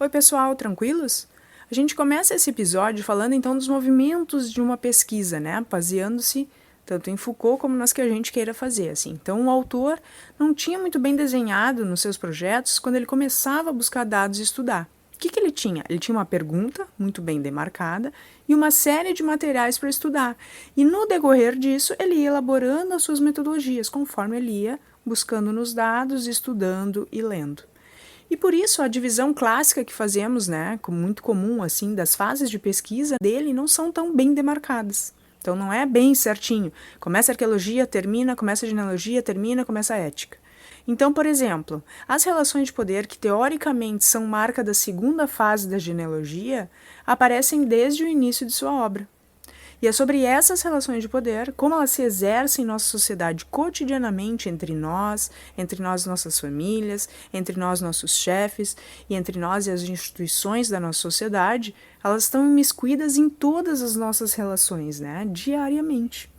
Oi, pessoal, tranquilos? A gente começa esse episódio falando então dos movimentos de uma pesquisa, né? Baseando-se tanto em Foucault como nas que a gente queira fazer, assim. Então, o autor não tinha muito bem desenhado nos seus projetos quando ele começava a buscar dados e estudar. O que ele tinha? Ele tinha uma pergunta muito bem demarcada e uma série de materiais para estudar. E no decorrer disso, ele ia elaborando as suas metodologias, conforme ele ia buscando nos dados, estudando e lendo. E por isso a divisão clássica que fazemos, né, muito comum assim, das fases de pesquisa dele não são tão bem demarcadas. Então não é bem certinho. Começa a arqueologia, termina, começa a genealogia, termina, começa a ética. Então, por exemplo, as relações de poder que teoricamente são marca da segunda fase da genealogia aparecem desde o início de sua obra. E é sobre essas relações de poder, como elas se exercem em nossa sociedade cotidianamente entre nós e nossas famílias, entre nós nossos chefes e entre nós e as instituições da nossa sociedade, elas estão imiscuídas em todas as nossas relações, né, diariamente.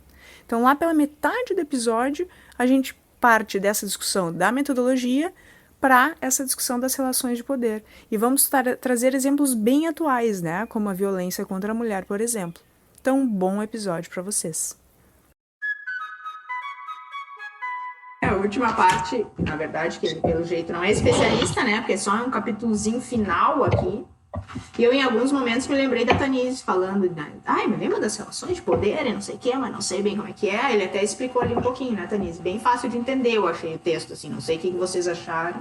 Então, lá pela metade do episódio, a gente parte dessa discussão da metodologia para essa discussão das relações de poder. E vamos trazer exemplos bem atuais, né, como a violência contra a mulher, por exemplo. Então, bom episódio para vocês. A última parte, na verdade, que ele pelo jeito não é especialista, né? Porque é só um capítulozinho final aqui. E eu, em alguns momentos, me lembrei da Tanise falando, né? Me lembra das relações de poder e não sei o que, mas não sei bem como é que é. Ele até explicou ali um pouquinho, né, Tanise? Bem fácil de entender, eu achei o texto, assim. Não sei o que vocês acharam.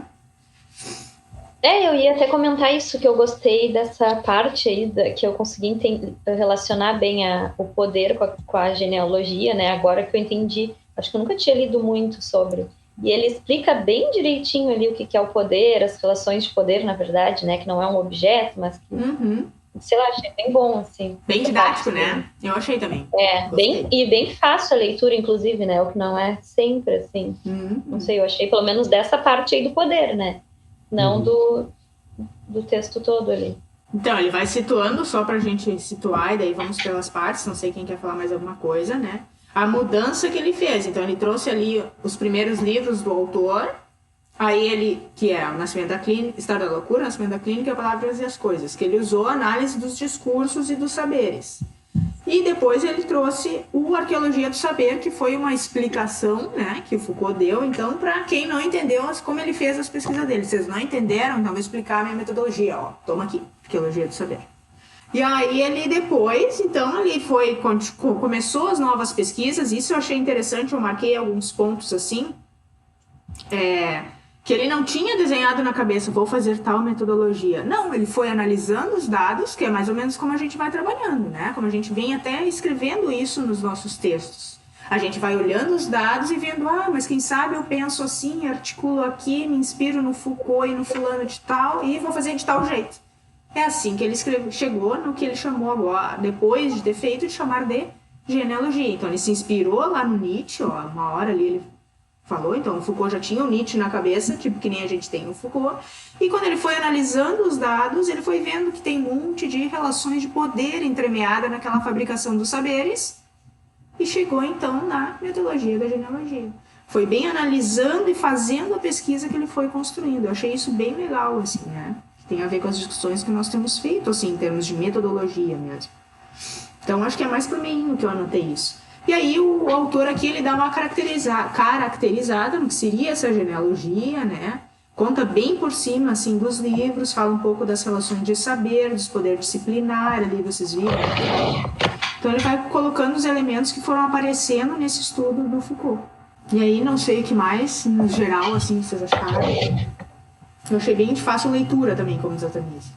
Eu ia até comentar isso, que eu gostei dessa parte aí, que eu consegui relacionar bem o poder com a genealogia, né? Agora que eu entendi, acho que eu nunca tinha lido muito sobre. E ele explica bem direitinho ali o que é o poder, as relações de poder, na verdade, né? Que não é um objeto, mas que, sei lá, achei bem bom, assim. Bem didático, né? Eu achei também. Bem fácil a leitura, inclusive, né? O que não é sempre, assim. Não sei, eu achei pelo menos dessa parte aí do poder, né? Não do texto todo ali. Então, ele vai situando, só pra gente situar, e daí vamos pelas partes, não sei quem quer falar mais alguma coisa, né? A mudança que ele fez. Então, ele trouxe ali os primeiros livros do autor, aí ele, que é o Nascimento da Clínica, História da Loucura, Nascimento da Clínica, Palavras e as Coisas, que ele usou a análise dos discursos e dos saberes. E depois ele trouxe o Arqueologia do Saber, que foi uma explicação, né, que o Foucault deu. Então, para quem não entendeu como ele fez as pesquisas dele, vocês não entenderam, então vou explicar a minha metodologia. Ó, toma aqui, Arqueologia do Saber. E aí ele depois, então, ele começou as novas pesquisas. Isso eu achei interessante, eu marquei alguns pontos assim, que ele não tinha desenhado na cabeça, vou fazer tal metodologia. Não, ele foi analisando os dados, que é mais ou menos como a gente vai trabalhando, né? Como a gente vem até escrevendo isso nos nossos textos. A gente vai olhando os dados e vendo, mas quem sabe eu penso assim, articulo aqui, me inspiro no Foucault e no fulano de tal, e vou fazer de tal jeito. É assim que ele chegou no que ele chamou agora, depois de ter feito, de chamar de genealogia. Então ele se inspirou lá no Nietzsche, uma hora ali ele falou, então o Foucault já tinha o Nietzsche na cabeça, tipo que nem a gente tem o Foucault, e quando ele foi analisando os dados, ele foi vendo que tem um monte de relações de poder entremeada naquela fabricação dos saberes, e chegou então na metodologia da genealogia. Foi bem analisando e fazendo a pesquisa que ele foi construindo. Eu achei isso bem legal, assim, né? Tem a ver com as discussões que nós temos feito, assim, em termos de metodologia mesmo. Então, acho que é mais por mim que eu anotei isso. E aí o autor aqui, ele dá uma caracterizada no que seria essa genealogia, né? Conta bem por cima, assim, dos livros, fala um pouco das relações de saber, dos poderes disciplinar, ali vocês viram. Então ele vai colocando os elementos que foram aparecendo nesse estudo do Foucault. E aí, não sei o que mais, no geral, assim, vocês acharam. Eu achei bem de fácil leitura também, como diz a Tanise.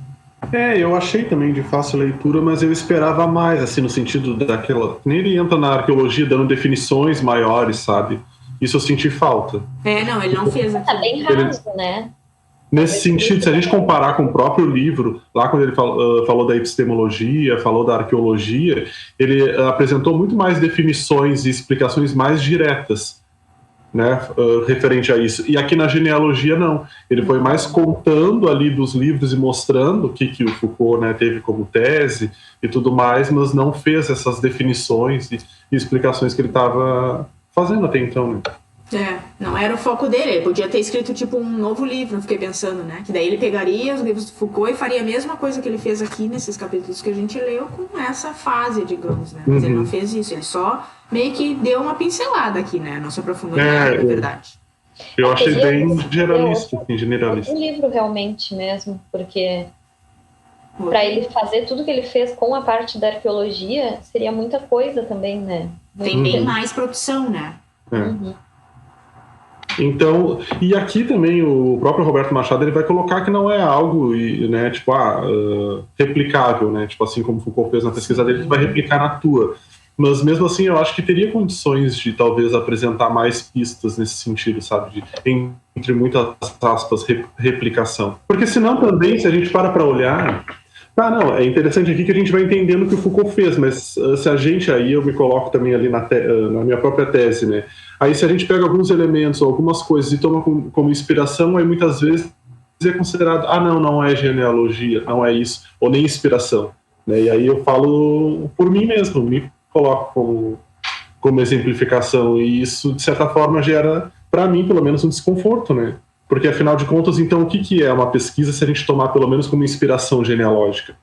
Eu achei também de fácil leitura, mas eu esperava mais, assim, no sentido daquela... Nem ele entra na arqueologia dando definições maiores, sabe? Isso eu senti falta. Não, ele não fez aqui. Tá bem raso, né? Nesse sentido, se a gente comparar com o próprio livro, lá quando ele falou da epistemologia, falou da arqueologia, ele apresentou muito mais definições e explicações mais diretas, né, referente a isso. E aqui na genealogia, não. Ele foi mais contando ali dos livros e mostrando o que o Foucault, né, teve como tese e tudo mais, mas não fez essas definições e explicações que ele estava fazendo até então, né? Não era o foco dele. Ele podia ter escrito tipo um novo livro, eu fiquei pensando, né? Que daí ele pegaria os livros do Foucault e faria a mesma coisa que ele fez aqui nesses capítulos que a gente leu com essa fase, digamos, né? Mas ele não fez isso, ele só meio que deu uma pincelada aqui, né? Não se aprofundou em nada, na verdade. Eu achei bem generalista, assim, generalista. Um livro realmente mesmo, porque para ele fazer tudo que ele fez com a parte da arqueologia, seria muita coisa também, né? Tem bem mais produção, né? Então, e aqui também o próprio Roberto Machado ele vai colocar que não é algo, né, tipo, replicável, né, tipo assim como Foucault fez na pesquisa dele, que vai replicar na tua. Mas mesmo assim eu acho que teria condições de talvez apresentar mais pistas nesse sentido, sabe, entre muitas aspas, replicação. Porque senão também, se a gente para olhar... não, é interessante aqui que a gente vai entendendo o que o Foucault fez, mas se a gente, aí eu me coloco também ali na minha própria tese, né? Aí se a gente pega alguns elementos, algumas coisas e toma como inspiração, aí muitas vezes é considerado, não é genealogia, não é isso, ou nem inspiração, né? E aí eu falo por mim mesmo, me coloco como exemplificação, e isso de certa forma gera, para mim pelo menos, um desconforto, né? Porque, afinal de contas, então, o que é uma pesquisa se a gente tomar, pelo menos, como inspiração genealógica?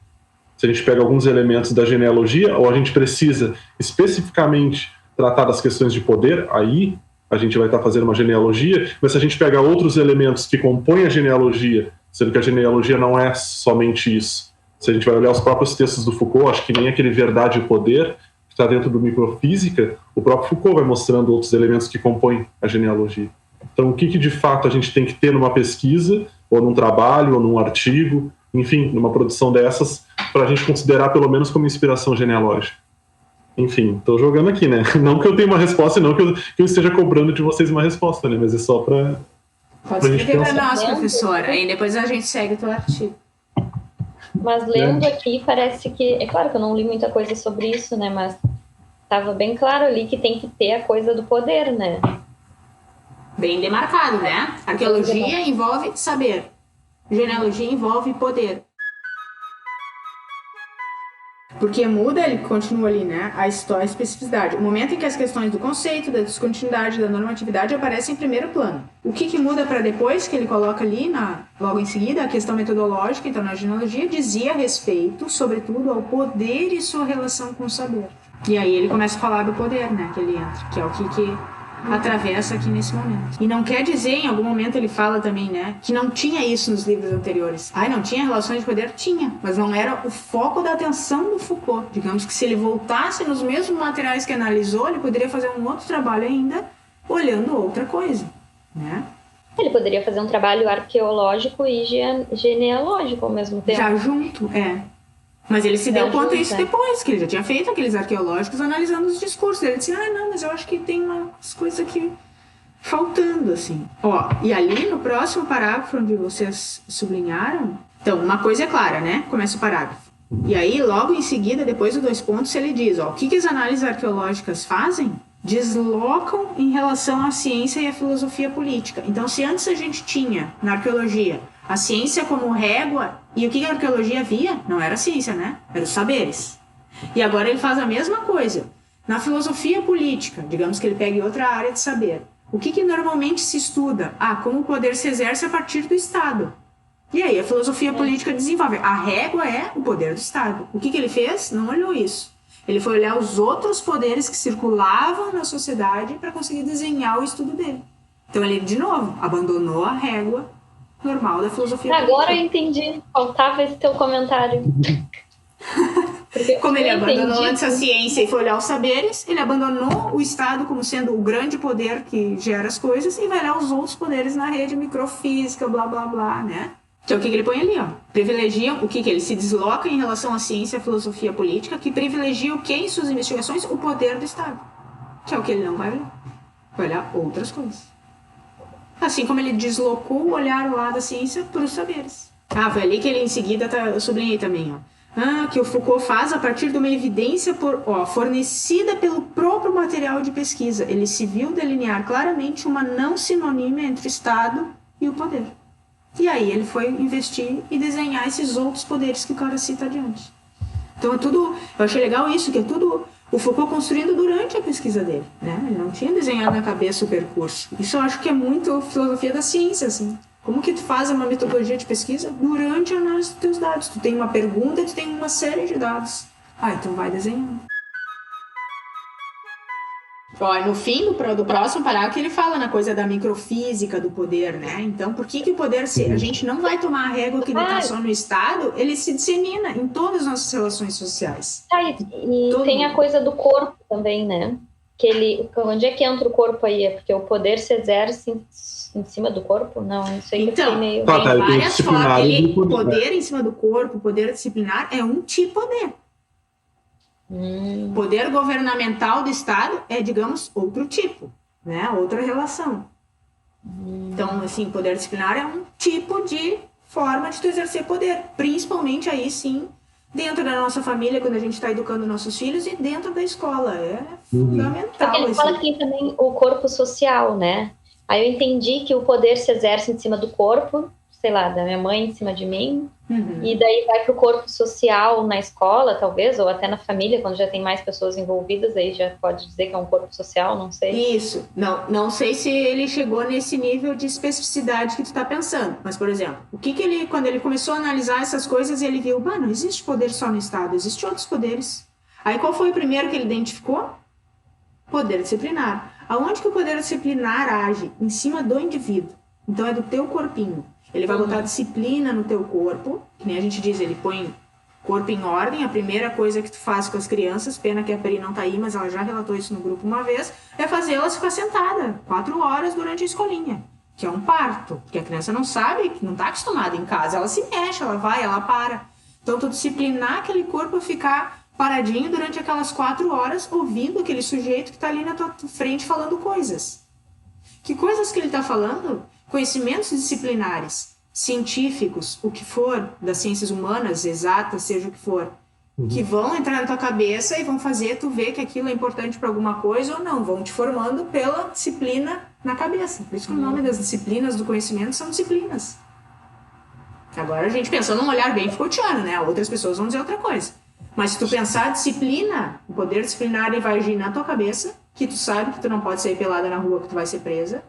Se a gente pega alguns elementos da genealogia, ou a gente precisa especificamente tratar das questões de poder, aí a gente vai estar fazendo uma genealogia, mas se a gente pega outros elementos que compõem a genealogia, sendo que a genealogia não é somente isso. Se a gente vai olhar os próprios textos do Foucault, acho que nem aquele Verdade e Poder, que está dentro do Microfísica, o próprio Foucault vai mostrando outros elementos que compõem a genealogia. Então, o que de fato a gente tem que ter numa pesquisa, ou num trabalho, ou num artigo, enfim, numa produção dessas, para a gente considerar pelo menos como inspiração genealógica. Enfim, estou jogando aqui, né? Não que eu tenha uma resposta, não que eu esteja cobrando de vocês uma resposta, né? Mas é só para... Pode escrever para nós, professora, aí depois a gente segue o teu artigo. Mas lendo aqui, parece que... É claro que eu não li muita coisa sobre isso, né? Mas estava bem claro ali que tem que ter a coisa do poder, né? Bem demarcado, né? Arqueologia envolve saber. Genealogia envolve poder. Porque muda, ele continua ali, né? A história, a especificidade. O momento em que as questões do conceito, da descontinuidade, da normatividade aparecem em primeiro plano. O que muda para depois, que ele coloca ali, logo em seguida, a questão metodológica, então na genealogia, dizia respeito, sobretudo, ao poder e sua relação com o saber. E aí ele começa a falar do poder, né? Que ele entra, que é o que atravessa aqui nesse momento. E não quer dizer, em algum momento ele fala também, né, que não tinha isso nos livros anteriores. Não tinha relações de poder? Tinha, mas não era o foco da atenção do Foucault. Digamos que se ele voltasse nos mesmos materiais que analisou, ele poderia fazer um outro trabalho ainda, olhando outra coisa, né? Ele poderia fazer um trabalho arqueológico e genealógico ao mesmo tempo. Já junto, Mas ele se deu conta disso depois, que ele já tinha feito aqueles arqueológicos analisando os discursos. Ele disse, não, mas eu acho que tem umas coisas aqui faltando, assim. E ali no próximo parágrafo, onde vocês sublinharam, então, uma coisa é clara, né? Começa o parágrafo. E aí, logo em seguida, depois dos 2 pontos, ele diz, o que as análises arqueológicas fazem? Deslocam em relação à ciência e à filosofia política. Então, se antes a gente tinha, na arqueologia, a ciência como régua, e o que a arqueologia via? Não era a ciência, né? Eram os saberes. E agora ele faz a mesma coisa. Na filosofia política, digamos que ele pegue outra área de saber, o que normalmente se estuda? Como o poder se exerce a partir do Estado. E aí a filosofia política desenvolve. A régua é o poder do Estado. O que ele fez? Não olhou isso. Ele foi olhar os outros poderes que circulavam na sociedade para conseguir desenhar o estudo dele. Então ele, de novo, abandonou a régua normal da filosofia política. Agora eu entendi. Faltava esse teu comentário. Como ele abandonou antes a ciência e foi olhar os saberes, ele abandonou o Estado como sendo o grande poder que gera as coisas e vai olhar os outros poderes na rede microfísica, blá, blá, blá, né? Que é o que ele põe ali, Privilegiam o que ele se desloca em relação à ciência e à filosofia política, que privilegia o que em suas investigações? O poder do Estado. Que é o que ele não vai olhar. Vai olhar outras coisas. Assim como ele deslocou o olhar lá da ciência para os saberes. Foi ali que ele em seguida, eu sublinhei também, que o Foucault faz a partir de uma evidência fornecida pelo próprio material de pesquisa. Ele se viu delinear claramente uma não sinonímia entre o Estado e o poder. E aí ele foi investir e desenhar esses outros poderes que o cara cita adiante. Então é tudo... Eu achei legal isso, que é tudo O Foucault construindo durante a pesquisa dele, né? Ele não tinha desenhado na cabeça o percurso. Isso eu acho que é muito filosofia da ciência, assim. Como que tu faz uma metodologia de pesquisa durante a análise dos teus dados? Tu tem uma pergunta e tu tem uma série de dados. Então vai desenhando. No fim do próximo parágrafo ele fala na coisa da microfísica do poder, né? Então, por que o poder, a gente não vai tomar a régua que ele está só no Estado, ele se dissemina em todas as nossas relações sociais. E tem a coisa do corpo também, né? Onde é que entra o corpo aí? É porque o poder se exerce em cima do corpo? Não, isso aí então, meio... tem várias formas. O poder em cima do corpo, o poder disciplinar é um tipo de poder. Poder governamental do Estado é, digamos, outro tipo, né? Outra relação. Então, assim, poder disciplinar é um tipo de forma de tu exercer poder, principalmente aí sim, dentro da nossa família, quando a gente está educando nossos filhos, e dentro da escola. É fundamental. Porque ele fala que tem também o corpo social, né? Aí eu entendi que o poder se exerce em cima do corpo, sei lá, da minha mãe em cima de mim, e daí vai pro corpo social na escola, talvez, ou até na família, quando já tem mais pessoas envolvidas, aí já pode dizer que é um corpo social, não sei. Isso, não sei se ele chegou nesse nível de especificidade que tu tá pensando, mas, por exemplo, quando ele começou a analisar essas coisas, ele viu, não existe poder só no Estado, existem outros poderes. Aí qual foi o primeiro que ele identificou? Poder disciplinar. Aonde que o poder disciplinar age? Em cima do indivíduo. Então é do teu corpinho. Ele vai botar disciplina no teu corpo, que nem a gente diz, ele põe corpo em ordem. A primeira coisa que tu faz com as crianças, pena que a Peri não tá aí, mas ela já relatou isso no grupo uma vez, é fazer elas ficar sentada 4 horas durante a escolinha, que é um parto, porque a criança não sabe, não tá acostumada em casa, ela se mexe, ela vai, ela para. Então tu disciplinar aquele corpo a ficar paradinho durante aquelas 4 horas, ouvindo aquele sujeito que tá ali na tua frente falando coisas. Que coisas que ele tá falando? Conhecimentos disciplinares, científicos, o que for, das ciências humanas, exatas, seja o que for, que vão entrar na tua cabeça e vão fazer tu ver que aquilo é importante para alguma coisa ou não, vão te formando pela disciplina na cabeça. Por isso que o nome das disciplinas do conhecimento são disciplinas. Agora a gente pensando num olhar bem Foucaultiano, né? Outras pessoas vão dizer outra coisa. Mas se tu pensar disciplina, o poder disciplinar ele vai agir na tua cabeça, que tu sabe que tu não pode sair pelada na rua, que tu vai ser presa.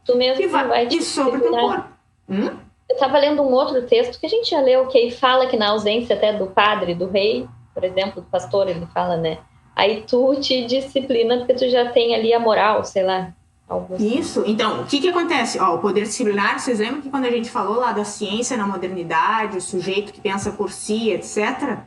Tu mesmo e sobre o teu corpo. Eu estava lendo um outro texto que a gente já leu, que aí fala que na ausência até do padre, do rei, por exemplo, do pastor, ele fala, né? Aí tu te disciplina porque tu já tem ali a moral, sei lá. Algo assim. Isso. Então, o que acontece? O poder disciplinar, vocês lembram que quando a gente falou lá da ciência na modernidade, o sujeito que pensa por si, etc.,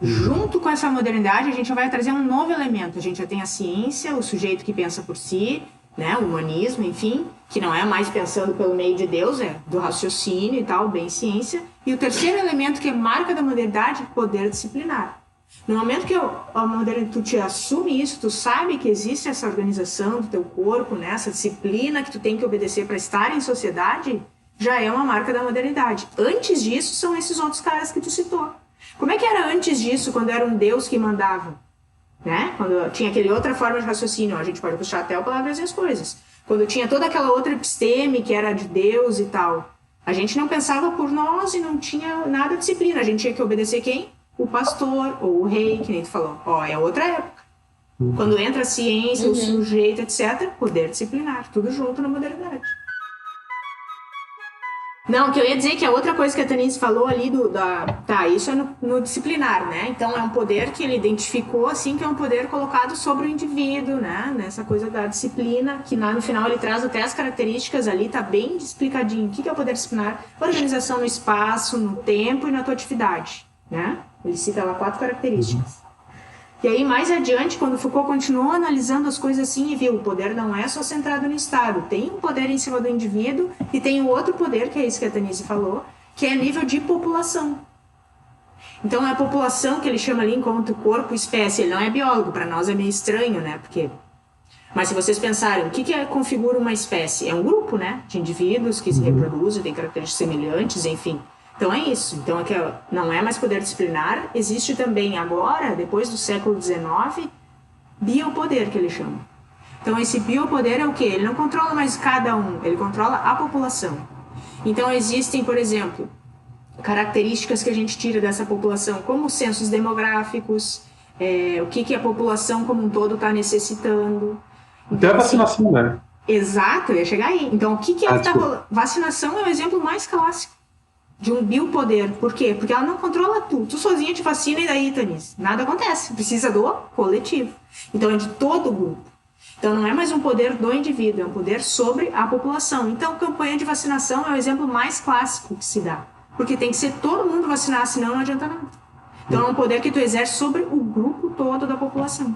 junto com essa modernidade, a gente vai trazer um novo elemento. A gente já tem a ciência, o sujeito que pensa por si, né, o humanismo, enfim, que não é mais pensando pelo meio de Deus, é do raciocínio e tal, bem ciência. E o terceiro elemento que é marca da modernidade, poder disciplinar. No momento que a modernidade, tu te assume isso, tu sabe que existe essa organização do teu corpo, né, essa disciplina que tu tem que obedecer para estar em sociedade, já é uma marca da modernidade. Antes disso, são esses outros caras que tu citou. Como é que era antes disso, quando era um Deus que mandava? Né? Quando tinha aquela outra forma de raciocínio, a gente pode puxar até o Palavras e as Coisas. Quando tinha toda aquela outra episteme que era de Deus e tal, a gente não pensava por nós e não tinha nada de disciplina. A gente tinha que obedecer quem? O pastor ou o rei, que nem tu falou. É outra época. Quando entra a ciência, o sujeito, etc., poder disciplinar. Tudo junto na modernidade. Não, o que eu ia dizer é que a outra coisa que a Tanise falou ali isso é no disciplinar, né? Então é um poder que ele identificou, assim, que é um poder colocado sobre o indivíduo, né? Nessa coisa da disciplina, que no final ele traz até as características ali, tá bem explicadinho. O que é o poder disciplinar? Organização no espaço, no tempo e na tua atividade, né? Ele cita lá 4 características. E aí, mais adiante, quando Foucault continuou analisando as coisas assim e viu, o poder não é só centrado no Estado, tem um poder em cima do indivíduo e tem o outro poder, que é isso que a Tanise falou, que é a nível de população. Então, é a população que ele chama ali enquanto corpo, espécie. Ele não é biólogo, para nós é meio estranho, né? Mas se vocês pensarem, o que configura uma espécie? É um grupo, né? De indivíduos que se reproduzem, têm características semelhantes, enfim. Então é isso. Então é que não é mais poder disciplinar. Existe também agora, depois do século XIX, biopoder, que ele chama. Então esse biopoder é o quê? Ele não controla mais cada um, ele controla a população. Então existem, por exemplo, características que a gente tira dessa população, como censos demográficos, o que a população como um todo está necessitando. Até a vacinação, né? Exato, eu ia chegar aí. Então, o que está rolando? Vacinação é o exemplo mais clássico de um biopoder. Por quê? Porque ela não controla tudo. Tu sozinha te vacina e daí, Tanise? Nada acontece. Precisa do coletivo. Então, é de todo o grupo. Então, não é mais um poder do indivíduo, é um poder sobre a população. Então, campanha de vacinação é o exemplo mais clássico que se dá. Porque tem que ser todo mundo vacinar, senão não adianta nada. Então, é um poder que tu exerce sobre o grupo todo da população.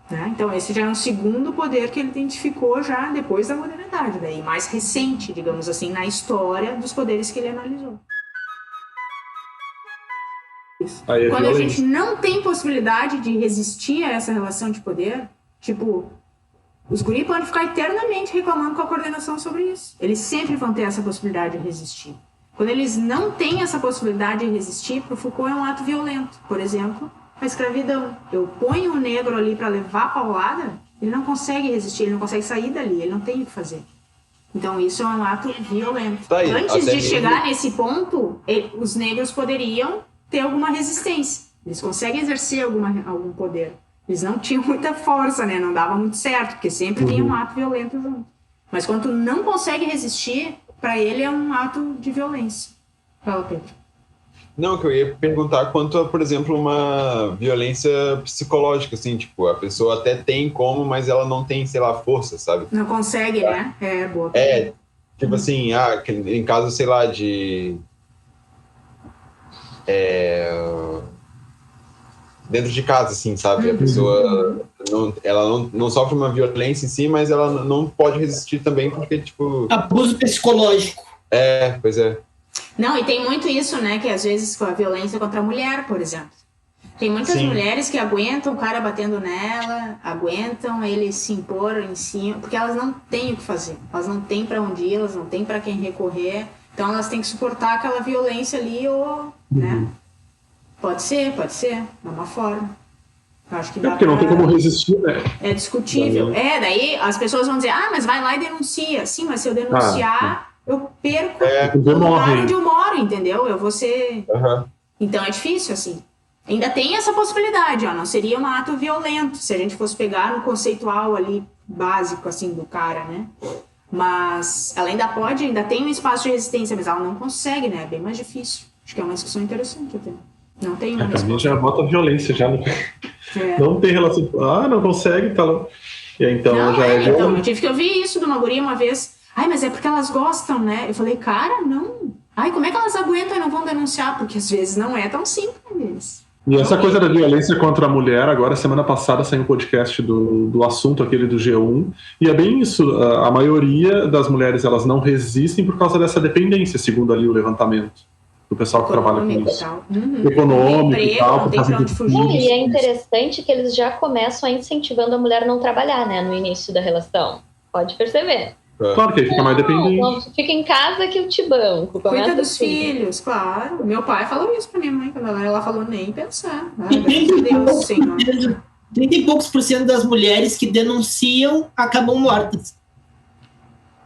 Né? Então, esse já é um segundo poder que ele identificou já depois da modernidade, daí mais recente, digamos assim, na história dos poderes que ele analisou. Quando a gente não tem possibilidade de resistir a essa relação de poder, tipo, os guris podem ficar eternamente reclamando com a coordenação sobre isso. Eles sempre vão ter essa possibilidade de resistir. Quando eles não têm essa possibilidade de resistir, para o Foucault é um ato violento. Por exemplo, a escravidão. Eu ponho o negro ali para levar a paulada, ele não consegue resistir, ele não consegue sair dali, ele não tem o que fazer. Então isso é um ato violento. Tá aí, antes de chegar nesse ponto, os negros poderiam ter alguma resistência. Eles conseguem exercer algum poder. Eles não tinham muita força, né? Não dava muito certo, porque sempre vinha um ato violento junto. Mas quando tu não consegue resistir, para ele é um ato de violência. Fala, Pedro. Não, que eu ia perguntar quanto a, por exemplo, uma violência psicológica, assim, tipo, a pessoa até tem como, mas ela não tem, sei lá, força, sabe? Não consegue, né? É, boa. Tipo assim, em caso, sei lá, de... dentro de casa, assim, sabe? A pessoa não sofre uma violência em si, mas ela não pode resistir também porque, tipo... Abuso psicológico. Pois é. Não, e tem muito isso, né? Que às vezes com a violência contra a mulher, por exemplo. Tem muitas mulheres que aguentam o cara batendo nela, aguentam ele se impor em cima, porque elas não têm o que fazer. Elas não têm para onde ir, elas não têm para quem recorrer. Então elas têm que suportar aquela violência ali, né? Pode ser, é uma forma. Eu acho que dá porque não tem como resistir, né? É discutível. Daí as pessoas vão dizer, mas vai lá e denuncia. Sim, mas se eu denunciar, eu perco o lugar onde eu moro, entendeu? Eu vou ser... Então é difícil, assim. Ainda tem essa possibilidade, não seria um ato violento, se a gente fosse pegar no conceitual ali, básico, assim, do cara, né? Mas ela ainda tem um espaço de resistência, mas ela não consegue, né? É bem mais difícil. Acho que é uma discussão interessante até. Não tem uma resposta. A gente já bota violência, já não tem relação... não consegue, tá lá. Então, então, eu tive que ouvir isso de uma guria uma vez. Mas é porque elas gostam, né? Eu falei, cara, não. Como é que elas aguentam e não vão denunciar? Porque às vezes não é tão simples. E essa coisa da violência contra a mulher, agora, semana passada, saiu um podcast do assunto, aquele do G1, e é bem isso, a maioria das mulheres, elas não resistem por causa dessa dependência, segundo ali o levantamento do pessoal que trabalha com isso. Econômico e tal. Não tem pra onde fugir. E é interessante que eles já começam incentivando a mulher a não trabalhar, né, no início da relação. Pode perceber. Claro que aí fica mais dependente. Não, fica em casa que eu te banco. Cuida dos filhos, claro. Meu pai falou isso pra minha mãe, quando ela falou nem pensar. Deus, Senhor. 30 e poucos % das mulheres que denunciam acabam mortas.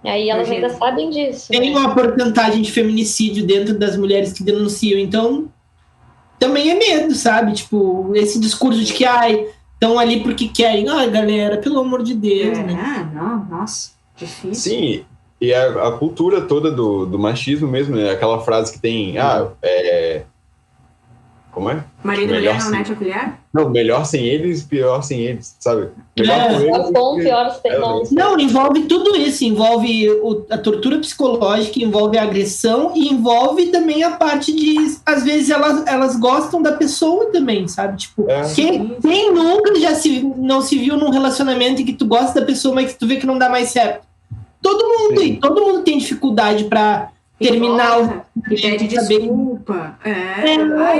E aí elas ainda sabem disso. Tem uma porcentagem de feminicídio dentro das mulheres que denunciam, então também é medo, sabe? Tipo, esse discurso de que estão ali porque querem. Galera, pelo amor de Deus, né? Não, nossa. Difícil. Sim, e a cultura toda do machismo mesmo, né? Aquela frase que tem, como é? Marido e mulher não mete a colher? Não, melhor sem eles, pior sem eles, sabe? Melhor com eles. Bom, pior sem nós. Não, envolve tudo isso, envolve a tortura psicológica, envolve a agressão e envolve também a parte de, às vezes elas gostam da pessoa também, sabe? Tipo, quem nunca não se viu num relacionamento em que tu gosta da pessoa, mas que tu vê que não dá mais certo? Todo mundo tem dificuldade pra terminar e pede desculpa.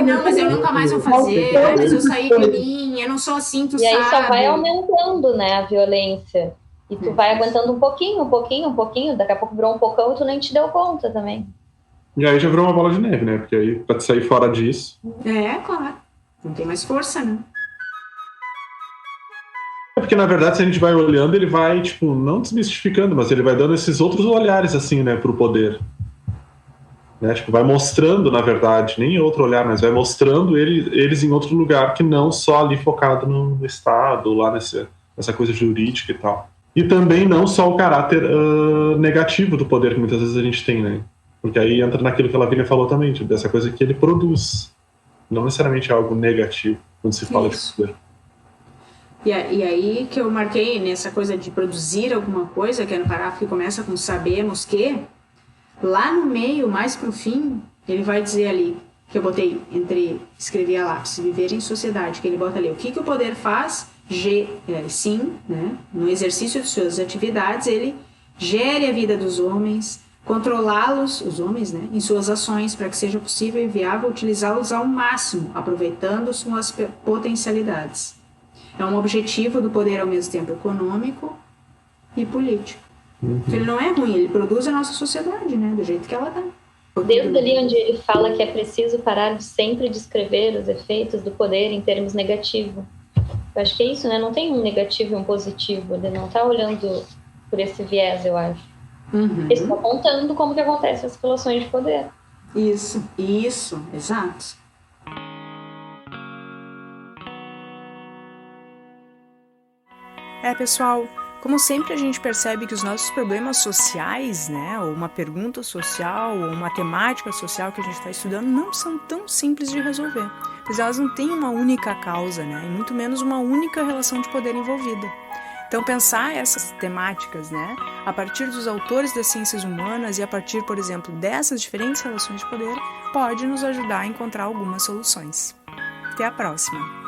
Não, mas eu nunca mais vou fazer. Mas eu saí de mim, eu não sou assim, tu sabe. E aí só vai aumentando, né, a violência. E tu vai aguentando um pouquinho. Daqui a pouco virou um pocão e tu nem te deu conta também. E aí já virou uma bola de neve, né? Porque aí, pra te sair fora disso... Claro. Não tem mais força, né? Porque, na verdade, se a gente vai olhando, ele vai, tipo, não desmistificando, mas ele vai dando esses outros olhares, assim, né, pro poder. né? Tipo, vai mostrando, na verdade, nem outro olhar, mas vai mostrando eles em outro lugar que não só ali focado no Estado, lá nessa coisa jurídica e tal. E também não só o caráter negativo do poder que muitas vezes a gente tem, né? Porque aí entra naquilo que a Lavínia falou também, tipo, dessa coisa que ele produz. Não necessariamente algo negativo quando se fala de poder. E aí que eu marquei nessa coisa de produzir alguma coisa, que é no parágrafo que começa com sabemos que, lá no meio, mais pro fim, ele vai dizer ali, que eu botei escrevi a lápis, viver em sociedade, que ele bota ali, o que o poder faz? Sim, né? No exercício de suas atividades, ele gere a vida dos homens, controlá-los, os homens, né, em suas ações, para que seja possível e viável utilizá-los ao máximo, aproveitando suas potencialidades. É um objetivo do poder ao mesmo tempo econômico e político. Ele não é ruim, ele produz a nossa sociedade, né, do jeito que ela está. Desde ali onde ele fala que é preciso parar de sempre descrever os efeitos do poder em termos negativos. Eu acho que é isso, né? Não tem um negativo e um positivo. Ele não está olhando por esse viés, eu acho. Ele está apontando como que acontecem as relações de poder. Isso, exato. Pessoal, como sempre a gente percebe que os nossos problemas sociais, né, ou uma pergunta social, ou uma temática social que a gente está estudando, não são tão simples de resolver, pois elas não têm uma única causa, né, e muito menos uma única relação de poder envolvida. Então pensar essas temáticas, né, a partir dos autores das ciências humanas e a partir, por exemplo, dessas diferentes relações de poder, pode nos ajudar a encontrar algumas soluções. Até a próxima!